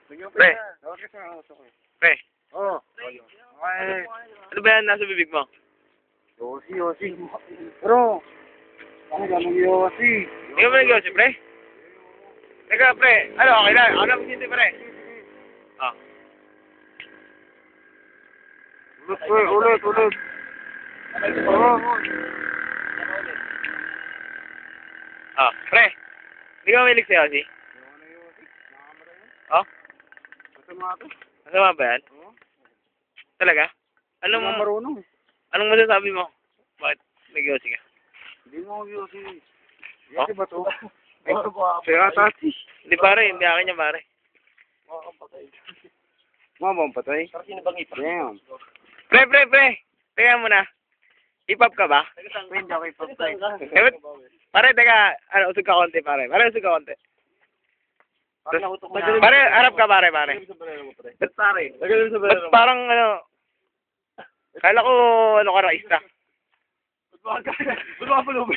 Pre, Okay sa ako ko. pre. Oh. Okay. Ano ba yan nasa bibig mo? Yosi. Bro. Ano gamang Yosi? Hindi ka ba nag-iosip, pre? Teka, pre. Ano, okay na. Ako na magsinti, pre. Ah. Ulit. Ah, pre. Hindi ka mahilig sa Yossi? Oh? Masama ba yan? Talaga? Anong marunong. anong masasabi mo? Bakit nag-Yossi ka? Hindi mo Yosi. Oh? Yosi ba to? Kaya tati. Hindi pare, hindi akin yan pare. Mama patay. Damn. Pre. Teka muna. Hip-hop ka ba? Hindi ako ipapatay. Pare, teka. Ano, usog ka konti pare. Pare, usog ka konti. Pare, harap ka pare. Ba't pare? Ba't parang ano, kala ko ano ka raista. Ba't mga pulubi?